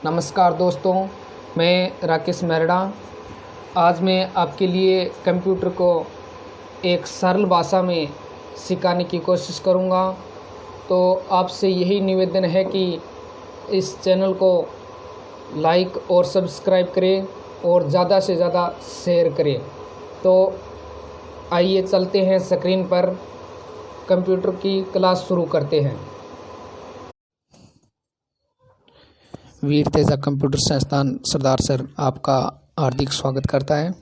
नमस्कार दोस्तों, मैं राकेश मेरड़ा। आज मैं आपके लिए कंप्यूटर को एक सरल भाषा में सिखाने की कोशिश करूंगा। तो आपसे यही निवेदन है कि इस चैनल को लाइक और सब्सक्राइब करें और ज़्यादा से ज़्यादा शेयर करें। तो आइए चलते हैं स्क्रीन पर, कंप्यूटर की क्लास शुरू करते हैं। वीर तेजा कंप्यूटर संस्थान सरदार सर आपका हार्दिक स्वागत करता है।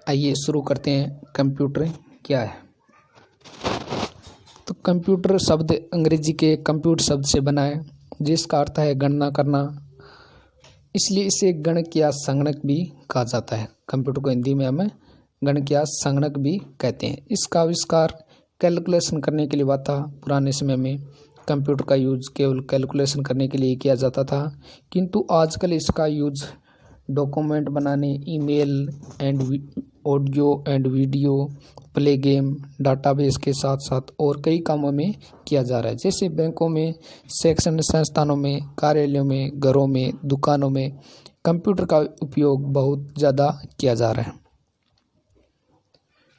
आइए शुरू करते हैं। कंप्यूटर क्या है? तो कंप्यूटर शब्द अंग्रेजी के कंप्यूट शब्द से बना है, जिसका अर्थ है गणना करना। इसलिए इसे गणक या संगणक भी कहा जाता है। कंप्यूटर को हिंदी में हमें गणक या संगणक भी कहते हैं। इसका आविष्कार कैलकुलेशन करने के लिए हुआ था। पुराने समय में कंप्यूटर का यूज केवल कैलकुलेशन करने के लिए किया जाता था, किंतु आजकल इसका यूज डॉक्यूमेंट बनाने, email and audio and video, play game, database के साथ साथ और कई कामों में किया जा रहा है। जैसे बैंकों में, शैक्षणिक संस्थानों में, कार्यालयों में, घरों में, दुकानों में कंप्यूटर का उपयोग बहुत ज़्यादा किया जा रहा है।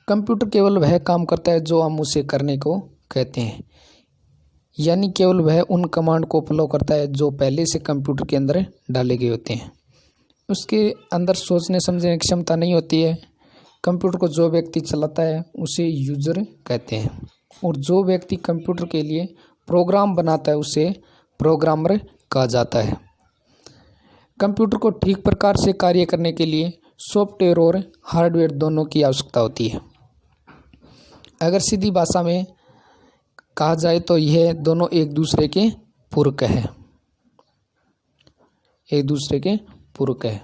कंप्यूटर केवल वह काम करता है जो हम उसे करने को कहते हैं, यानी केवल वह उन कमांड को फॉलो करता है जो पहले से कंप्यूटर के अंदर डाले गए होते हैं। उसके अंदर सोचने समझने की क्षमता नहीं होती है। कंप्यूटर को जो व्यक्ति चलाता है उसे यूजर कहते हैं, और जो व्यक्ति कंप्यूटर के लिए प्रोग्राम बनाता है उसे प्रोग्रामर कहा जाता है। कंप्यूटर को ठीक प्रकार से कार्य करने के लिए सॉफ्टवेयर और हार्डवेयर दोनों की आवश्यकता होती है। अगर सीधी भाषा में कहा जाए तो यह दोनों एक दूसरे के पूरक है। एक दूसरे के पूरक है।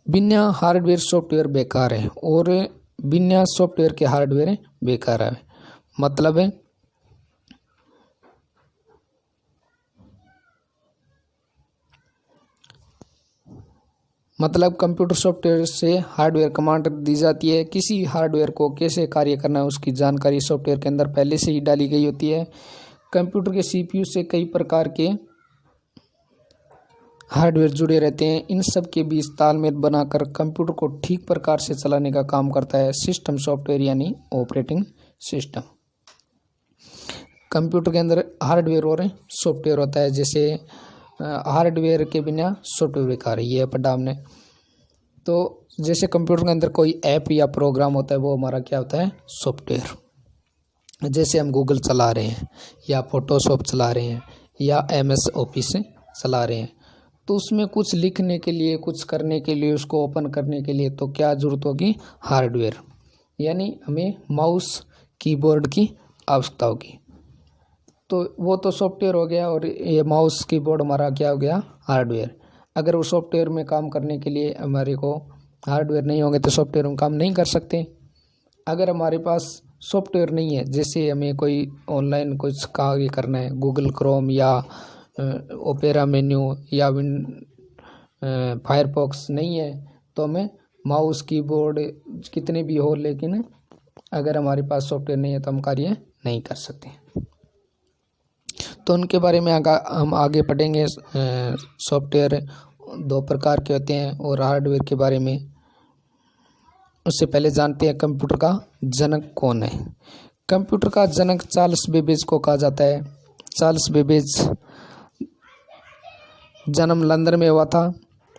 बिना हार्डवेयर सॉफ्टवेयर बेकार है और बिना सॉफ्टवेयर के हार्डवेयर बेकार है। मतलब है कंप्यूटर सॉफ्टवेयर से हार्डवेयर कमांड दी जाती है। किसी हार्डवेयर को कैसे कार्य करना है उसकी जानकारी सॉफ्टवेयर के अंदर पहले से ही डाली गई होती है। कंप्यूटर के सीपीयू से कई प्रकार के हार्डवेयर जुड़े रहते हैं। इन सब के बीच तालमेल बनाकर कंप्यूटर को ठीक प्रकार से चलाने का काम करता है सिस्टम सॉफ्टवेयर, यानी ऑपरेटिंग सिस्टम। कंप्यूटर के अंदर हार्डवेयर और सॉफ्टवेयर होता है। जैसे हार्डवेयर के बिना सॉफ्टवेयर बेकार है, ये पढ़ा हमने। तो जैसे कंप्यूटर के अंदर कोई ऐप या प्रोग्राम होता है, वो हमारा क्या होता है? सॉफ्टवेयर। जैसे हम गूगल चला रहे हैं या फोटोशॉप चला रहे हैं या MS ऑफिस चला रहे हैं, तो उसमें कुछ लिखने के लिए, कुछ करने के लिए, उसको ओपन करने के लिए तो क्या जरूरत होगी? हार्डवेयर, यानी हमें माउस कीबोर्ड की आवश्यकता होगी। तो वो तो सॉफ्टवेयर हो गया, और ये माउस कीबोर्ड हमारा क्या हो गया? हार्डवेयर। अगर वो सॉफ्टवेयर में काम करने के लिए हमारे को हार्डवेयर नहीं होंगे तो सॉफ्टवेयर में काम नहीं कर सकते। अगर हमारे पास सॉफ्टवेयर नहीं है, जैसे हमें कोई ऑनलाइन कुछ कार्य करना है, गूगल क्रोम या ओपेरा मेन्यू या फायरफॉक्स नहीं है, तो हमें माउस कीबोर्ड कितने भी हो, लेकिन अगर हमारे पास सॉफ्टवेयर नहीं है तो हम कार्य नहीं कर सकते। तो उनके बारे में हम आगे पढ़ेंगे। सॉफ्टवेयर दो प्रकार के होते हैं, और हार्डवेयर के बारे में। उससे पहले जानते हैं कंप्यूटर का जनक कौन है। कंप्यूटर का जनक चार्ल्स बेबेज को कहा जाता है। चार्ल्स बेबेज जन्म लंदन में हुआ था।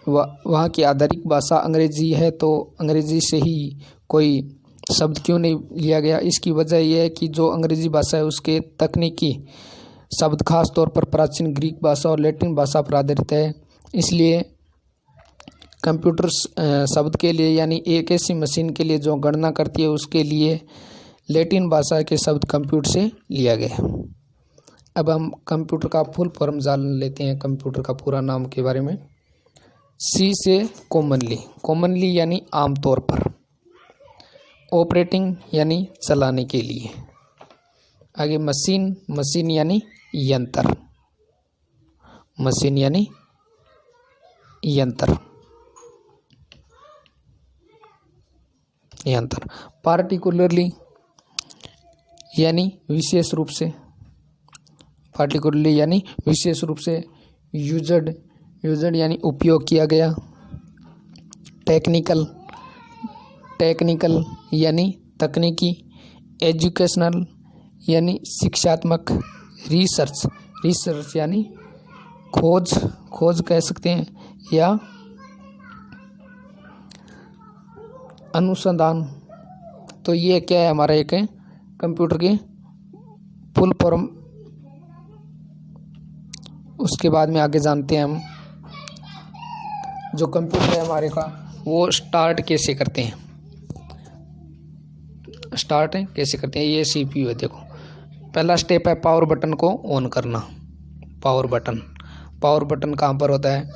वहाँ की आधारिक भाषा अंग्रेजी है, तो अंग्रेजी से ही कोई शब्द क्यों नहीं लिया गया? इसकी वजह यह है कि जो अंग्रेजी भाषा है उसके तकनीकी शब्द खास तौर पर प्राचीन ग्रीक भाषा और लैटिन भाषा पर आधारित है। इसलिए कंप्यूटर शब्द के लिए, यानी एक ऐसी मशीन के लिए जो गणना करती है, उसके लिए लैटिन भाषा के शब्द कंप्यूटर से लिया गया। अब हम कंप्यूटर का फुल फॉर्म जान लेते हैं, कंप्यूटर का पूरा नाम के बारे में। सी से कॉमनली यानी आमतौर पर, ऑपरेटिंग यानी चलाने के लिए, आगे मशीन यानी यंत्र, मशीन यानी यंत्र। ये अंतर। पार्टिकुलरली यानी विशेष रूप से, पार्टिकुलरली यानी विशेष रूप से, यूज्ड यानी उपयोग किया गया, टेक्निकल यानी तकनीकी, एजुकेशनल यानी शिक्षात्मक, रिसर्च यानी खोज कह सकते हैं, या अनुसंधान। तो ये क्या है हमारा एक है कंप्यूटर की फुल फॉर्म। उसके बाद में आगे जानते हैं हम जो कंप्यूटर है हमारे का वो स्टार्ट कैसे करते हैं। ये CPU है। देखो पहला स्टेप है पावर बटन को ऑन करना। पावर बटन कहाँ पर होता है?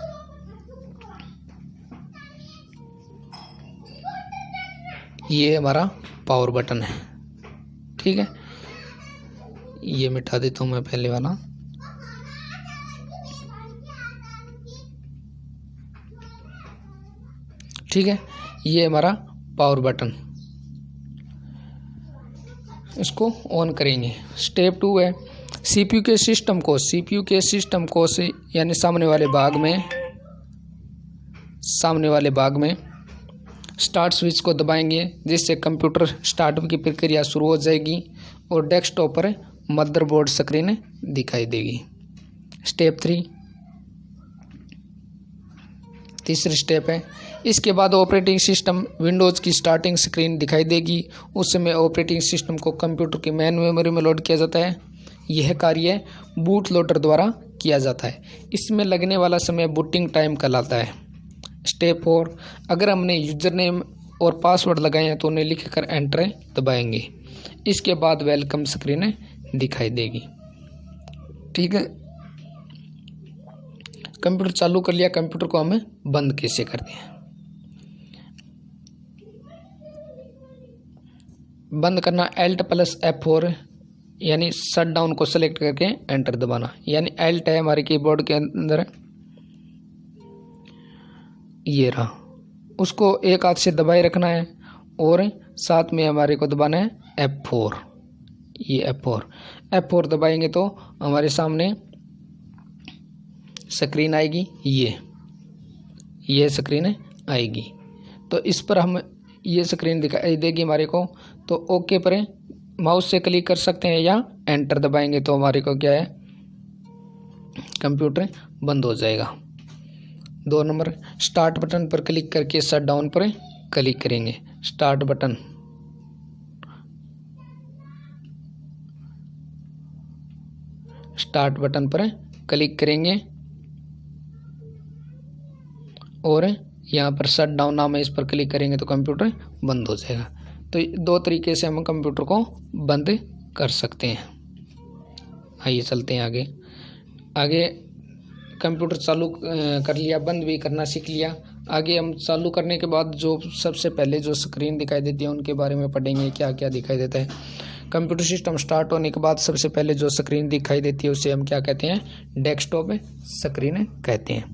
ये हमारा पावर बटन है, ठीक है। ये मिटा देता हूँ मैं पहले वाला। ठीक है, ये हमारा पावर बटन, इसको ऑन करेंगे। स्टेप 2 है CPU के सिस्टम को से यानी सामने वाले भाग में स्टार्ट स्विच को दबाएंगे, जिससे कंप्यूटर स्टार्टअप की प्रक्रिया शुरू हो जाएगी और डेस्कटॉप पर मदरबोर्ड स्क्रीन दिखाई देगी। स्टेप 3 तीसरी स्टेप है। इसके बाद ऑपरेटिंग सिस्टम विंडोज़ की स्टार्टिंग स्क्रीन दिखाई देगी। उस समय ऑपरेटिंग सिस्टम को कंप्यूटर की मेन मेमोरी में लोड किया जाता है। यह कार्य बूट लोडर द्वारा किया जाता है। इसमें लगने वाला समय बूटिंग टाइम कहलाता है। स्टेप 4 अगर हमने यूजर नेम और पासवर्ड लगाए हैं तो उन्हें लिखकर एंटर दबाएंगे। इसके बाद वेलकम स्क्रीन दिखाई देगी। ठीक है, कंप्यूटर चालू कर लिया। कंप्यूटर को हमें बंद कैसे करते हैं? बंद करना Alt+F4 यानी शट डाउन को सेलेक्ट करके एंटर दबाना। यानी Alt है हमारे कीबोर्ड के अंदर, ये रहा, उसको एक हाथ से दबाए रखना है और साथ में हमारे को दबाना है F4। ये F4 दबाएंगे तो हमारे सामने स्क्रीन आएगी। ये स्क्रीन आएगी। तो इस पर हम ये स्क्रीन दिखाई देगी हमारे को। तो ओके पर माउस से क्लिक कर सकते हैं या एंटर दबाएंगे तो हमारे को क्या है, कंप्यूटर बंद हो जाएगा। 2 नंबर स्टार्ट बटन पर क्लिक करके शट डाउन पर क्लिक करेंगे। स्टार्ट बटन पर क्लिक करेंगे और यहाँ पर शट डाउन नाम है, इस पर क्लिक करेंगे तो कंप्यूटर बंद हो जाएगा। तो 2 तरीके से हम कंप्यूटर को बंद कर सकते हैं। आइए चलते हैं आगे। कंप्यूटर चालू कर लिया, बंद भी करना सीख लिया। आगे हम चालू करने के बाद जो सबसे पहले जो स्क्रीन दिखाई देती है उनके बारे में पढ़ेंगे, क्या क्या दिखाई देता है। कंप्यूटर सिस्टम स्टार्ट होने के बाद सबसे पहले जो स्क्रीन दिखाई देती है उसे हम क्या कहते हैं, डेस्कटॉप स्क्रीन कहते हैं।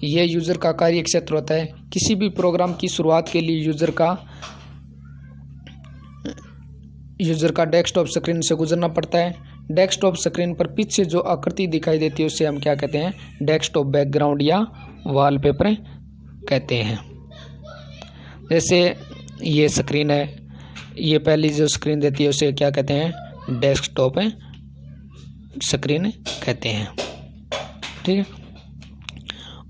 यह यूज़र का कार्य क्षेत्र होता है। किसी भी प्रोग्राम की शुरुआत के लिए यूज़र का डेस्कटॉप स्क्रीन से गुजरना पड़ता है। डेस्कटॉप स्क्रीन पर पीछे जो आकृति दिखाई देती है उसे हम क्या कहते हैं, डेस्कटॉप बैकग्राउंड या वॉलपेपर कहते हैं। जैसे ये स्क्रीन है, ये पहली जो स्क्रीन देती है उसे क्या कहते हैं, डेस्कटॉप स्क्रीन कहते हैं। ठीक है,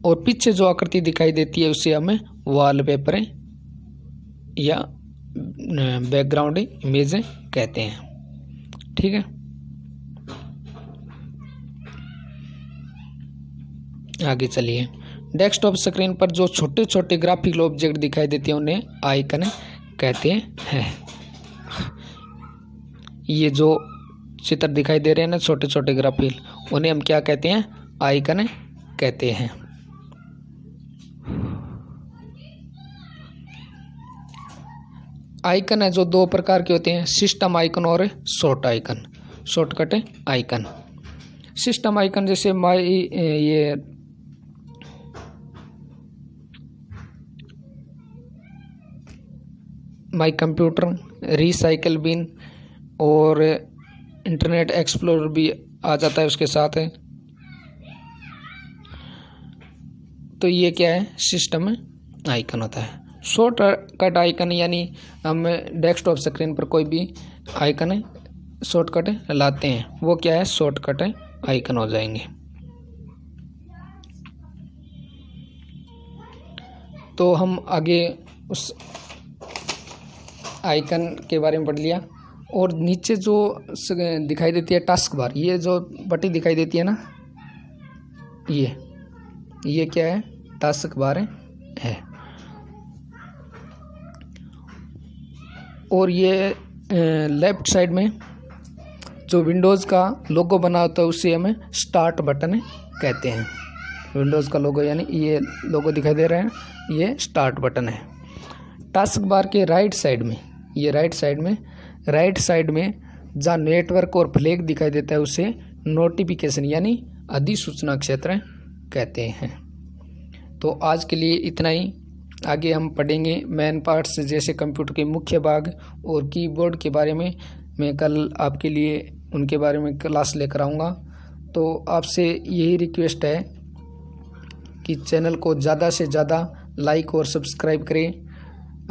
और पीछे जो आकृति दिखाई देती है उसे हमें वॉलपेपर या बैकग्राउंड इमेज कहते हैं। ठीक है, आगे चलिए। डेस्कटॉप स्क्रीन पर जो छोटे छोटे ग्राफिकल ऑब्जेक्ट दिखाई देते हैं उन्हें आइकन कहते हैं। ये जो चित्र दिखाई दे रहे हैं ना, छोटे छोटे ग्राफिकल, उन्हें हम क्या कहते हैं, आइकन कहते हैं। आइकन है जो 2 प्रकार के होते हैं, सिस्टम आइकन और शॉर्टकट आइकन। सिस्टम आइकन जैसे ये माई कंप्यूटर, रिसाइकल बिन और इंटरनेट एक्सप्लोरर भी आ जाता है उसके साथ है। तो ये क्या है, सिस्टम आइकन होता है। शॉर्टकट आइकन यानी हम डेस्कटॉप स्क्रीन पर कोई भी आइकन शॉर्टकट लाते हैं, वो क्या है, शॉर्टकट आइकन हो जाएंगे। तो हम आगे उस आइकन के बारे में पढ़ लिया। और नीचे जो दिखाई देती है टास्क बार, ये जो बटन दिखाई देती है ना, ये क्या है, टास्क बार है। और ये लेफ्ट साइड में जो विंडोज़ का लोगो बना होता है उसे हमें स्टार्ट बटन कहते हैं। विंडोज़ का लोगो यानी ये लोगो दिखाई दे रहा है, ये स्टार्ट बटन है। टास्क बार के राइट साइड में, ये राइट साइड में जहाँ नेटवर्क और फ्लैग दिखाई देता है उसे नोटिफिकेशन यानी अधिसूचना क्षेत्र कहते हैं। तो आज के लिए इतना ही। आगे हम पढ़ेंगे मेन पार्ट्स जैसे कंप्यूटर के मुख्य भाग और कीबोर्ड के बारे में। मैं कल आपके लिए उनके बारे में क्लास लेकर आऊँगा। तो आपसे यही रिक्वेस्ट है कि चैनल को ज़्यादा से ज़्यादा लाइक और सब्सक्राइब करें।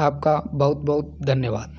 आपका बहुत बहुत धन्यवाद।